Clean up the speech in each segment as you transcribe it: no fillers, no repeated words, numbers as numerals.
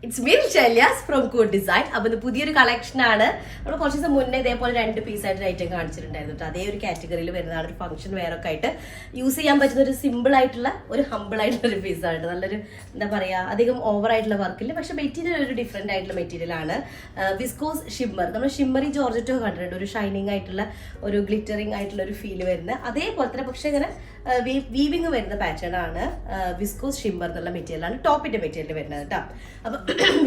It's me Shelyas from Kood design. അപ്പോൾ ഇത് പുതിയൊരു കളക്ഷൻ ആണ്. നമ്മൾ കുറച്ച് ദിവസം മുന്നേ ഇതേപോലെ 2 പീസായിട്ട് ഐറ്റം കാണിച്ചിട്ടുണ്ടായിരുന്നു. അതേ ഒരു കാറ്റഗറിയിൽ വരുന്നതാണ്. ഒരു ഫംഗ്ഷൻ വെയറൊക്കെ ആയിട്ട് യൂസ് ചെയ്യാൻ പറ്റുന്ന ഒരു സിമ്പിൾ ആയിട്ടുള്ള ഒരു ഹമ്പിൾ ആയിട്ടുള്ള ഒരു പീസാണ്. നല്ലൊരു എന്താ പറയുക, അധികം ഓവർ ആയിട്ടുള്ള വർക്കില്ല, പക്ഷെ മെറ്റീരിയൽ ഒരു ഡിഫറെന്റ് ആയിട്ടുള്ള മെറ്റീരിയൽ ആണ്. വിസ്കോസ് ഷിമ്മർ, നമ്മൾ ഷിമ്മറി ജോർജറ്റോ കണ്ടിട്ടുണ്ട്, ഒരു ഷൈനിങ് ആയിട്ടുള്ള ഒരു ഗ്ലിറ്ററിങ് ആയിട്ടുള്ള ഒരു ഫീൽ വരുന്ന അതേപോലെ തന്നെ, പക്ഷെ ഇങ്ങനെ വീവിങ് വരുന്ന പാറ്റേൺ ആണ്. വിസ്കോസ് ഷിമ്മർ എന്നുള്ള മെറ്റീരിയൽ ആണ് ടോപ്പിന്റെ മെറ്റീരിയൽ വരുന്നത് കേട്ടോ. അപ്പൊ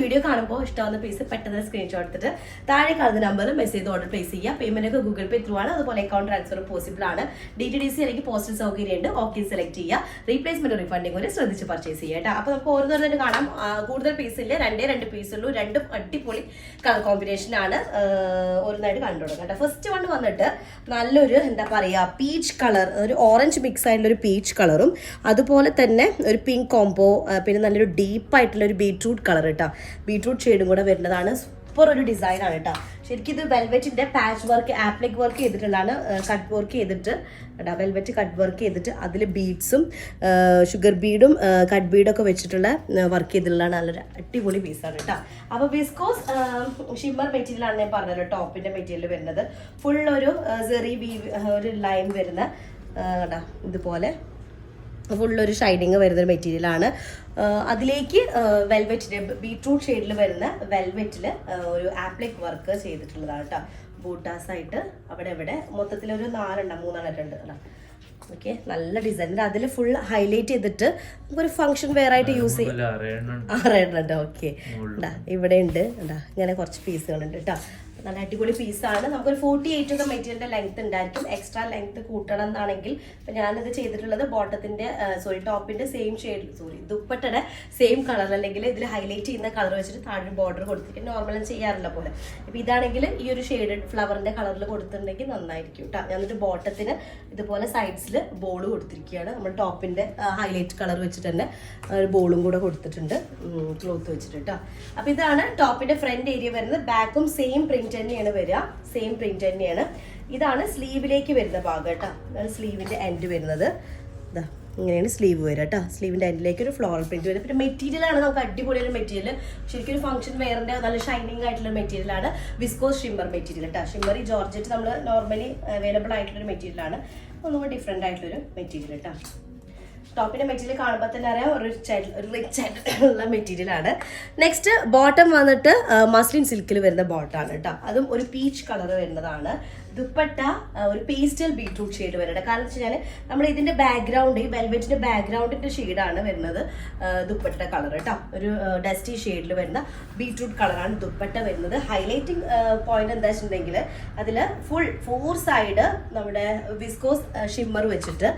വീഡിയോ കാണുമ്പോൾ ഇഷ്ടമാവുന്ന പീസ് പെട്ടെന്ന് സ്ക്രീൻഷോട്ട് എടുത്തിട്ട് താഴെ കാണുന്ന നമ്പറിൽ മെസ്സേജ് ഓർഡർ പ്ലേസ് ചെയ്യുക. പേയ്മെന്റ് ഒക്കെ ഗൂഗിൾ പേ ത്രൂ ആണ്, അതുപോലെ അക്കൗണ്ട് ട്രാൻസ്ഫർ പോസിബിൾ ആണ്. DTDC അല്ലെങ്കിൽ പോസ്റ്റൽ സൗകര്യം ഉണ്ട്. ഓക്കെ സെലക്ട് ചെയ്യുക. റീപ്ലേസ്മെന്റ് റീഫണ്ടിങ് കൂടെ ശ്രദ്ധിച്ച് പർച്ചേസ് ചെയ്യുക കേട്ടോ. അപ്പൊ നമുക്ക് ഓരോന്നോരോന്ന് കാണാം. കൂടുതൽ പീസ് ഇല്ല, 2 പീസുള്ളൂ. 2 അടിപൊളി കളർ കോമ്പിനേഷൻ ആണ്. ഓരോന്നായിട്ട് കണ്ടു തുടങ്ങാം കേട്ടോ. ഫസ്റ്റ് വൺ വന്നിട്ട് നല്ലൊരു എന്താ പറയാ, പീച്ച് കളർ, ഒരു ഓറഞ്ച് മിക്സ് ആയിട്ടുള്ള ഒരു പീച്ച് കളറും അതുപോലെ തന്നെ ഒരു പിങ്ക് കോംബോ, പിന്നെ നല്ലൊരു ഡീപ്പായിട്ടുള്ള ഒരു ബീട്രൂട്ട് കളർ കേട്ടോ. ബീട്രൂട്ട് ഷെയ്ഡും കൂടെ വരുന്നതാണ്. സൂപ്പർ ഒരു ഡിസൈൻ ആണ് കേട്ടോ. ശരിക്കും ഇത് വെൽവെറ്റിന്റെ പാച്ച് വർക്ക്, ആപ്ലിക് വർക്ക് ചെയ്തിട്ടുള്ളതാണ്. കട്ട് വർക്ക് ചെയ്തിട്ട് കേട്ടോ, വെൽവെറ്റ് കട്ട് വർക്ക് ചെയ്തിട്ട് അതിൽ ബീഡ്സും ഷുഗർ ബീഡും കട്ട് ബീഡൊക്കെ വെച്ചിട്ടുള്ള വർക്ക് ചെയ്തിട്ടുള്ളതാണ്. നല്ലൊരു അടിപൊളി പീസാണ് കേട്ടോ. അപ്പോൾ വിസ്കോസ് ഷിമ്മർ മെറ്റീരിയൽ ആണ് ഞാൻ പറഞ്ഞല്ലോ ടോപ്പിന്റെ മെറ്റീരിയൽ വരുന്നത്. ഫുൾ ഒരു സെറി ഒരു ലൈൻ വരുന്ന കേട്ടോ, ഇതുപോലെ ഫുള്ളൊരു ഷൈനിങ് വരുന്നൊരു മെറ്റീരിയലാണ്. അതിലേക്ക് വെൽവെറ്റിൻ്റെ ബീട്രൂട്ട് ഷെയ്ഡിൽ വരുന്ന വെൽവെറ്റിൽ ഒരു ആപ്ലിക് വർക്ക് ചെയ്തിട്ടുള്ളതാണ് കേട്ടോ. ബൂട്ടാസ് ആയിട്ട് അവിടെ ഇവിടെ മൊത്തത്തിലൊരു 3 കേട്ടോ. ഓക്കെ, നല്ല ഡിസൈൻ. അതിൽ ഫുൾ ഹൈലൈറ്റ് ചെയ്തിട്ട് നമുക്കൊരു ഫംഗ്ഷൻ വെയർ ആയിട്ട് യൂസ് ചെയ്യാം. 6 ഓക്കെ, ഇവിടെ ഉണ്ട് ഇങ്ങനെ കുറച്ച് പീസുകളുണ്ട് കേട്ടോ. നല്ല അടിപൊളി പീസാണ്. നമുക്കൊരു 48 ഒക്കെ മെറ്റീരിയലിന്റെ ലെങ്ത് ഉണ്ടായിരിക്കും. എക്സ്ട്രാ ലെങ്ത് കൂട്ടണം എന്നാണെങ്കിൽ ഇപ്പം ഞാനിത് ചെയ്തിട്ടുള്ളത് ബോട്ടത്തിന്റെ ടോപ്പിന്റെ സെയിം ഷെയ്ഡ്, ദുപ്പട്ടയുടെ സെയിം കളർ അല്ലെങ്കിൽ ഇതിൽ ഹൈലൈറ്റ് ചെയ്യുന്ന കളർ വെച്ചിട്ട് താഴെ ബോർഡർ കൊടുത്തിട്ട് നോർമലും ചെയ്യാറുള്ള പോലെ. ഇപ്പം ഇതാണെങ്കിൽ ഈ ഒരു ഷെയ്ഡഡ് ഫ്ലവറിന്റെ കളറിൽ കൊടുത്തിട്ടുണ്ടെങ്കിൽ നന്നായിരിക്കും കേട്ടോ. ഞാൻ എന്നിട്ട് ബോട്ടത്തിന് ഇതുപോലെ സൈഡ്സിൽ ബോൾ കൊടുത്തിരിക്കുകയാണ്. നമ്മൾ ടോപ്പിന്റെ ഹൈലൈറ്റ് കളർ വെച്ചിട്ട് തന്നെ ഒരു ബോളും കൂടെ കൊടുത്തിട്ടുണ്ട് ക്ലോത്ത് വെച്ചിട്ട് കേട്ടോ. അപ്പം ഇതാണ് ടോപ്പിന്റെ ഫ്രണ്ട് ഏരിയ വരുന്നത്. ബാക്കും സെയിം പ്രിന്റ് തന്നെയാണ് വരിക, സെയിം പ്രിന്റ് തന്നെയാണ്. ഇതാണ് സ്ലീവിലേക്ക് വരുന്ന ഭാഗം കേട്ടോ. ഇതാണ് സ്ലീവിന്റെ എൻഡ് വരുന്നത്. ഇതാ ഇങ്ങനെയാണ് സ്ലീവ് വരിക കേട്ടോ. സ്ലീവിന്റെ എൻഡിലേക്ക് ഒരു ഫ്ലോറൽ പ്രിന്റ് വരും. പിന്നെ മെറ്റീരിയൽ ആണ് നമുക്ക് അടിപൊളി ഒരു മെറ്റീരിയൽ. ശരിക്കും ഒരു ഫംഗ്ഷൻ വെയറിന്റെ നല്ല ഷൈനിങ് ആയിട്ടുള്ള മെറ്റീരിയൽ ആണ് വിസ്കോസ് ഷിമ്മർ മെറ്റീരിയൽ കേട്ടോ. ഷിമ്മറി ജോർജറ്റ് നമ്മൾ നോർമലി അവൈലബിൾ ആയിട്ടുള്ള ഒരു മെറ്റീരിയൽ ആണ്. ഒന്നുകൂടി ഡിഫറെന്റ് ആയിട്ടുള്ളൊരു മെറ്റീരിയൽ കേട്ടോ. ടോപ്പിന്റെ മെറ്റീരിയൽ കാണുമ്പോൾ തന്നെ അറിയാം ഒരു റിച്ച് ആയിട്ടുള്ള മെറ്റീരിയൽ ആണ്. നെക്സ്റ്റ് ബോട്ടം വന്നിട്ട് മസ്ലിൻ സിൽക്കിൽ വരുന്ന ബോട്ടാണ് കേട്ടോ. അതും ഒരു പീച്ച് കളർ വരുന്നതാണ്. ദുപ്പട്ട ഒരു പേസ്റ്റൽ ബീട്രൂട്ട് ഷെയ്ഡ് വരുന്നത്. കാരണം വെച്ച് കഴിഞ്ഞാൽ നമ്മൾ ഇതിന്റെ ബാക്ക്ഗ്രൗണ്ട്, ഈ വെൽവെറ്റിന്റെ ബാക്ക്ഗ്രൗണ്ടിന്റെ ഷെയ്ഡാണ് വരുന്നത് ദുപ്പട്ടയുടെ കളർ കേട്ടോ. ഒരു ഡസ്റ്റി ഷെയ്ഡിൽ വരുന്ന ബീട്രൂട്ട് കളറാണ് ദുപ്പട്ട വരുന്നത്. ഹൈലൈറ്റിംഗ് പോയിന്റ് എന്താ വെച്ചിട്ടുണ്ടെങ്കിൽ അതിൽ ഫുൾ 4 സൈഡ് നമ്മുടെ വിസ്കോസ് ഷിമ്മർ വെച്ചിട്ട്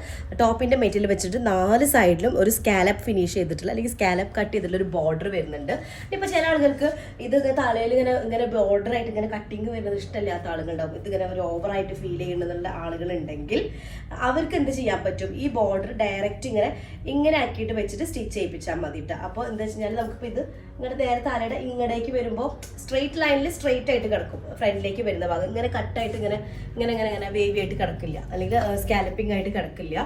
ടോപ്പിന്റെ മെറ്റീരിയൽ വെച്ചിട്ട് 4 സൈഡിലും ഒരു സ്കാലപ്പ് ഫിനിഷ് ചെയ്തിട്ടുള്ള അല്ലെങ്കിൽ സ്കാലപ്പ് കട്ട് ചെയ്തിട്ടുള്ള ഒരു ബോർഡർ വരുന്നുണ്ട്. ഇപ്പൊ ചില ആളുകൾക്ക് ഇത് തലയിൽ ഇങ്ങനെ ബോർഡർ ആയിട്ട് ഇങ്ങനെ കട്ടിങ് വരുന്നത് ഇഷ്ടമില്ലാത്ത ആളുകളുണ്ടാവും. ഇതിങ്ങനെ ഒരു ഓവറായിട്ട് ഫീൽ ചെയ്യുന്നുള്ള ആളുകളുണ്ടെങ്കിൽ അവർക്ക് എന്ത് ചെയ്യാൻ പറ്റും, ഈ ബോർഡർ ഡയറക്റ്റ് ഇങ്ങനെ ആക്കിയിട്ട് വെച്ചിട്ട് സ്റ്റിച്ച് ചെയ്യിപ്പിച്ചാൽ മതി കേട്ടോ. അപ്പോൾ എന്താ വെച്ച് കഴിഞ്ഞാൽ നമുക്കിപ്പോൾ ഇത് ഇങ്ങനെ നേരെ തലയുടെ ഇങ്ങടേക്ക് വരുമ്പോൾ സ്ട്രെയിറ്റ് ലൈനിൽ സ്ട്രെയിറ്റ് ആയിട്ട് കിടക്കും. ഫ്രണ്ടിലേക്ക് വരുന്ന ഭാഗം ഇങ്ങനെ കട്ടായിട്ട് ഇങ്ങനെ വേവി ആയിട്ട് കിടക്കില്ല, അല്ലെങ്കിൽ സ്കാലപ്പിംഗ് ആയിട്ട് കിടക്കില്ല.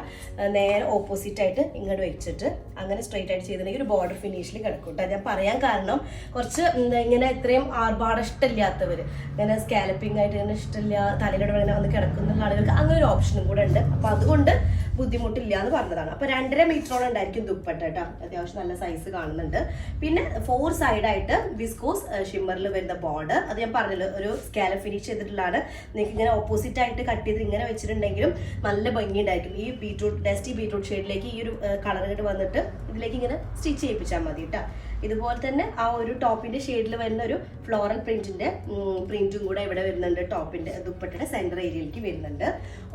നേരെ ഓപ്പോസിറ്റ് ആയിട്ട് ഇങ്ങോട്ട് വെച്ചിട്ട് അങ്ങനെ സ്ട്രെയിറ്റ് ആയിട്ട് ചെയ്തിട്ടുണ്ടെങ്കിൽ ഒരു ബോർഡർ ഫിനിഷിൽ കിടക്കും കേട്ടോ. ഞാൻ പറയാൻ കാരണം കുറച്ച് ഇങ്ങനെ ഇത്രയും ആർഭാടം ഇഷ്ടമില്ലാത്തവർ, ഇങ്ങനെ സ്കാലപ്പിംഗ് ആയിട്ട് ഇങ്ങനെ ഇഷ്ടമില്ല, തലയിലൂടെ ഇങ്ങനെ വന്ന് കിടക്കുന്ന ആളുകൾക്ക് അങ്ങനെ ഒരു ഓപ്ഷനും കൂടെ ഉണ്ട്. അപ്പോൾ അതുകൊണ്ട് ബുദ്ധിമുട്ടില്ല എന്ന് പറഞ്ഞതാണ്. അപ്പോൾ 2.5 മീറ്ററോളം ഉണ്ടായിരിക്കും ദുപ്പട്ട കേട്ടോ. അത്യാവശ്യം നല്ല സൈസ് കാണുന്നുണ്ട്. പിന്നെ 4 സൈഡായിട്ട് വിസ്കോസ് ഷിമ്മറിൽ വരുന്ന ബോർഡർ, അത് ഞാൻ പറഞ്ഞല്ലോ ഒരു സ്കാലപ്പ് ഫിനിഷ് ചെയ്തിട്ടുള്ളതാണ്. നിങ്ങൾക്ക് ഇങ്ങനെ ഓപ്പോസിറ്റ് ആയിട്ട് കട്ട് ചെയ്ത് ഇങ്ങനെ വെച്ചിട്ടുണ്ടെങ്കിലും നല്ല ഭംഗി ഉണ്ടായിരിക്കും. ഈ ഡസ്റ്റി ബീട്രൂട്ട് ഷെയ്ഡിലേക്ക് ഈ ഒരു കളർ ഇങ്ങോട്ട് വന്നിട്ട് ഇതിലേക്ക് ഇങ്ങനെ സ്റ്റിച്ച് ചെയ്യിപ്പിച്ചാൽ മതി കേട്ടോ. ഇതുപോലെ തന്നെ ആ ഒരു ടോപ്പിന്റെ ഷെയ്ഡിൽ വരുന്ന ഒരു ഫ്ലോറൽ പ്രിന്റും കൂടെ ഇവിടെ വരുന്നുണ്ട്. ടോപ്പിന്റെ ദുപ്പട്ടയുടെ സെന്റർ ഏരിയയിലേക്ക് വരുന്നുണ്ട്.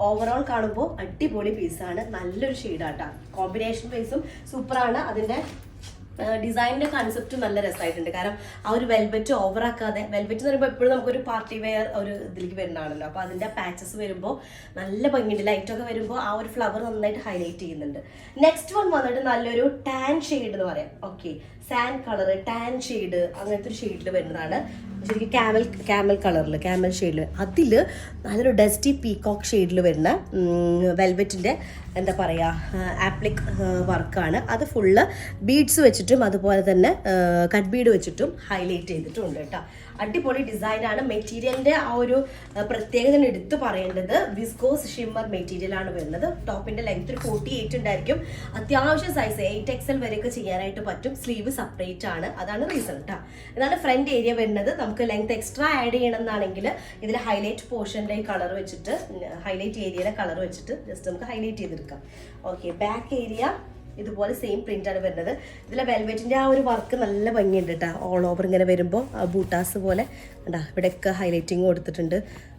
ഓവറോൾ കാണുമ്പോൾ അടിപൊളി പീസാണ്. നല്ലൊരു ഷെയ്ഡാട്ടോ. കോമ്പിനേഷൻ വൈസും സൂപ്പറാണ്. അതിന്റെ ഡിസൈനിന്റെ കൺസെപ്റ്റ് നല്ല രസമായിട്ടുണ്ട്. കാരണം ആ ഒരു വെൽവെറ്റ് ഓവറാക്കാതെ, വെൽവെറ്റ് എന്ന് പറയുമ്പോൾ എപ്പോഴും നമുക്കൊരു പാർട്ടി വെയർ ഒരു ഇതിലേക്ക് വരുന്നതാണല്ലോ. അപ്പോൾ അതിന്റെ പാച്ചസ് വരുമ്പോൾ നല്ല ഭംഗിയുണ്ട്. ലൈറ്റൊക്കെ വരുമ്പോൾ ആ ഒരു ഫ്ലവർ നന്നായിട്ട് ഹൈലൈറ്റ് ചെയ്യുന്നുണ്ട്. നെക്സ്റ്റ് വൺ വന്നിട്ട് നല്ലൊരു ടാൻ ഷെയ്ഡ് എന്ന് പറയാം. Okay, sand colour, tan shade, അങ്ങനത്തെ ഒരു ഷെയ്ഡിൽ വരുന്നതാണ്. ശരിക്കും ക്യാമൽ കളറിൽ, ക്യാമൽ ഷെയ്ഡിൽ, അതിൽ നല്ലൊരു ഡസ്റ്റി പീകോക്ക് ഷെയ്ഡിൽ വരുന്ന വെൽവെറ്റിൻ്റെ എന്താ പറയുക ആപ്ലിക് വർക്കാണ്. അത് ഫുള്ള് ബീഡ്സ് വെച്ചിട്ടും അതുപോലെ തന്നെ കട്ട് ബീഡ് വെച്ചിട്ടും ഹൈലൈറ്റ് ചെയ്തിട്ടുണ്ട് കേട്ടോ. അടിപൊളി ഡിസൈനാണ്. മെറ്റീരിയലിൻ്റെ ആ ഒരു പ്രത്യേകത എടുത്ത് പറയേണ്ടത് വിസ്കോസ് ഷിമ്മർ മെറ്റീരിയൽ ആണ് വരുന്നത്. ടോപ്പിൻ്റെ ലെങ്ത് 48 ഉണ്ടായിരിക്കും. അത്യാവശ്യം സൈസ് 8XL വരെയൊക്കെ ചെയ്യാനായിട്ട് പറ്റും. സ്ലീവ് സെപ്പറേറ്റ് ആണ്, അതാണ് റീസൺ കേട്ടോ. ഇതാണ് ഫ്രണ്ട് ഏരിയ വരുന്നത്. നമുക്ക് ലെങ്ത് എക്സ്ട്രാ ആഡ് ചെയ്യണമെന്നാണെങ്കിൽ ഇതിൽ ഹൈലൈറ്റ് പോർഷൻ്റെ കളർ വെച്ചിട്ട്, ഹൈലൈറ്റ് ഏരിയയിലെ കളർ വെച്ചിട്ട് ജസ്റ്റ് നമുക്ക് ഹൈലൈറ്റ് ചെയ്തെടുക്കാം. ഓക്കെ, ബാക്ക് ഏരിയ ഇതുപോലെ സെയിം പ്രിന്റ് ആണ് വരുന്നത്. ഇതിലെ വെൽവെറ്റിന്റെ ആ ഒരു വർക്ക് നല്ല ഭംഗിയുണ്ട് കേട്ടോ. ഓൾ ഓവർ ഇങ്ങനെ വരുമ്പോൾ ബൂട്ടാസ് പോലെ ഉണ്ടാ, ഇവിടെയൊക്കെ ഹൈലൈറ്റിങ് കൊടുത്തിട്ടുണ്ട്.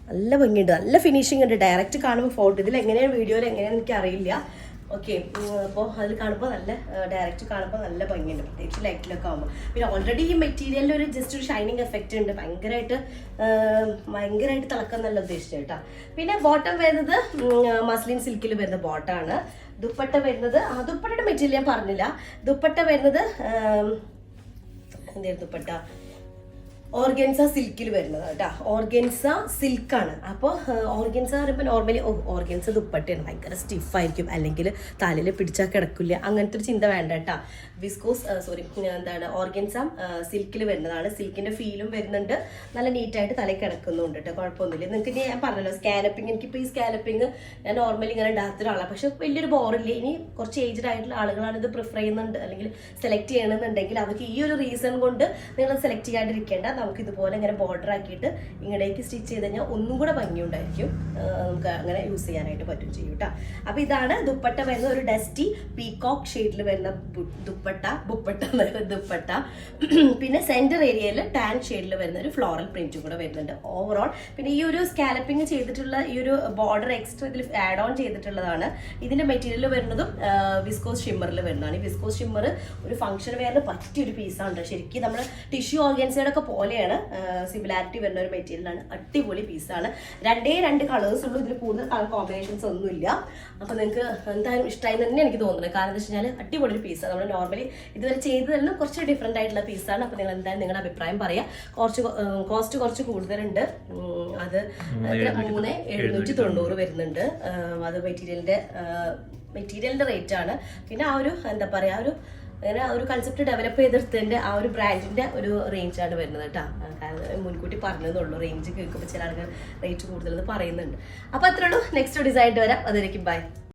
നല്ല ഭംഗിയുണ്ട്, നല്ല ഫിനിഷിംഗ് ഉണ്ട്. ഡയറക്റ്റ് കാണുമ്പോൾ ഫോട്ടോ, ഇതിൽ എങ്ങനെയാണ് വീഡിയോയിൽ എങ്ങനെയാണെന്ന് എനിക്ക് അറിയില്ല. ഓക്കെ, അപ്പോൾ അതിൽ കാണുമ്പോൾ നല്ല ഡയറക്റ്റ് കാണുമ്പോൾ നല്ല ഭംഗിയുണ്ട്, പ്രത്യേകിച്ച് ലൈറ്റിലൊക്കെ ആകുമ്പോൾ. പിന്നെ ഓൾറെഡി ഈ മെറ്റീരിയലിൽ ഒരു ജസ്റ്റ് ഒരു ഷൈനിങ് എഫക്റ്റ് ഉണ്ട്, ഭയങ്കരമായിട്ട് തിളക്കം നല്ല ഉദ്ദേശിച്ചത് കേട്ടോ. പിന്നെ ബോട്ടം വരുന്നത് മസ്ലിൻ സിൽക്കിൽ വരുന്ന ബോട്ടാണ്. ദുപ്പട്ട വരുന്നത്, ദുപ്പട്ടയുടെ മെറ്റീരിയൽ ഞാൻ പറഞ്ഞില്ല. ദുപ്പട്ട വരുന്നത് എന്തായിരുന്നു ദുപ്പട്ട, ഓർഗൻസ സിൽക്കിൽ വരുന്നത് കേട്ടോ. ഓർഗൻസ സിൽക്കാണ്. അപ്പോൾ ഓർഗൻസ പറയുമ്പോൾ നോർമലി ഓർഗൻസ ദുപ്പട്ടയാണ്, ഭയങ്കര സ്റ്റിഫായിരിക്കും, അല്ലെങ്കിൽ തലയിൽ പിടിച്ചാൽ കിടക്കില്ല, അങ്ങനത്തെ ഒരു ചിന്ത വേണ്ട കേട്ടോ. വിസ്കോസ് എന്താണ് ഓർഗൻസ സിൽക്കിൽ വരുന്നതാണ്. സിൽക്കിന്റെ ഫീലും വരുന്നുണ്ട്, നല്ല നീറ്റായിട്ട് തലയിൽ കിടക്കുന്നുണ്ട് കേട്ടോ, കുഴപ്പമൊന്നുമില്ല. നിങ്ങൾക്ക് ഞാൻ പറഞ്ഞല്ലോ സ്കാലപ്പിംഗ്, എനിക്കിപ്പോൾ ഈ സ്കാലപ്പിംഗ് ഞാൻ നോർമലി ഇങ്ങനെ ഉണ്ടാകാത്ത ഒരാളാണ്, പക്ഷെ വലിയൊരു ബോറില്ല. ഇനി കുറച്ച് ഏജ്ഡ് ആയിട്ടുള്ള ആളുകളാണ് ഇത് പ്രിഫർ ചെയ്യുന്നുണ്ട് അല്ലെങ്കിൽ സെലക്ട് ചെയ്യണമെന്നുണ്ടെങ്കിൽ അവർക്ക് ഈ ഒരു റീസൺ കൊണ്ട് നിങ്ങൾ സെലക്ട് ചെയ്യാണ്ടിരിക്കേണ്ട. നമുക്ക് ഇതുപോലെ ഇങ്ങനെ ബോർഡർ ആക്കിയിട്ട് ഇങ്ങടേക്ക് സ്റ്റിച്ച് ചെയ്ത് കഴിഞ്ഞാൽ ഒന്നും കൂടെ ഭംഗിയുണ്ടായിരിക്കും, നമുക്ക് അങ്ങനെ യൂസ് ചെയ്യാനായിട്ട് പറ്റും ചെയ്യും കേട്ടോ. അപ്പൊ ഇതാണ് ദുപ്പട്ട വരുന്ന ഒരു ഡസ്റ്റി പീകോക്ക് ഷെയ്ഡിൽ വരുന്ന ദുപ്പട്ട. പിന്നെ സെന്റർ ഏരിയയിൽ ടാൻ ഷെയ്ഡിൽ വരുന്ന ഒരു ഫ്ലോറൽ പ്രിന്റും കൂടെ വരുന്നുണ്ട് ഓവറോൾ. പിന്നെ ഈ ഒരു സ്കാലപ്പിംഗ് ചെയ്തിട്ടുള്ള ഈ ഒരു ബോർഡർ എക്സ്ട്രാ ഇതിൽ ആഡ് ഓൺ ചെയ്തിട്ടുള്ളതാണ്. ഇതിന്റെ മെറ്റീരിയൽ വരുന്നതും വിസ്കോസ് ഷിമ്മറിൽ വരുന്നതാണ്. ഈ വിസ്കോസ് ഷിമ്മർ ഒരു ഫംഗ്ഷൻ വെയറിന് പറ്റിയൊരു പീസാണ് ശരിക്കും. നമ്മുടെ ടിഷ്യൂ ഓർഗൻസയുടെ ഒക്കെ പോലെയാണ്, സിമിലാരിറ്റി വരുന്ന ഒരു മെറ്റീരിയലാണ്. അടിപൊളി പീസാണ്. രണ്ട് കളേഴ്സ് ഉള്ളൂ, ഇതിൽ കൂടുതൽ കളർ കോമ്പിനേഷൻസ് ഒന്നുമില്ല. അപ്പൊ നിങ്ങൾക്ക് എന്തായാലും ഇഷ്ടമായി തന്നെ എനിക്ക് തോന്നുന്നത്. കാരണം എന്താ വെച്ച് കഴിഞ്ഞാൽ അടിപൊളി ഒരു പീസാണ്. നമ്മൾ നോർമലി ഇതുവരെ ചെയ്തതെല്ലാം കുറച്ച് ഡിഫറെന്റ് ആയിട്ടുള്ള പീസാണ്. അപ്പൊ നിങ്ങൾ എന്തായാലും നിങ്ങളുടെ അഭിപ്രായം പറയാം. കോസ്റ്റ് കുറച്ച് കൂടുതലുണ്ട്. അത് 3,790 വരുന്നുണ്ട്. അത് മെറ്റീരിയലിന്റെ റേറ്റ് ആണ്. പിന്നെ ആ ഒരു എന്താ പറയാ, അങ്ങനെ ഒരു കൺസെപ്റ്റ് ഡെവലപ്പ് ചെയ്തെടുത്തതിന്റെ ആ ഒരു ബ്രാൻഡിന്റെ ഒരു റേഞ്ചാണ് വരുന്നത് കേട്ടോ. കാരണം മുൻകൂട്ടി പറഞ്ഞതേ റേഞ്ച് കേൾക്കുമ്പോൾ ചില ആളുകൾ റേറ്റ് കൂടുതലെന്ന് പറയുന്നുണ്ട്. അപ്പൊ അത്രേ ഉള്ളൂ. നെക്സ്റ്റ് ഡിസൈൻ വരാം. അതിലേക്ക് ബൈ.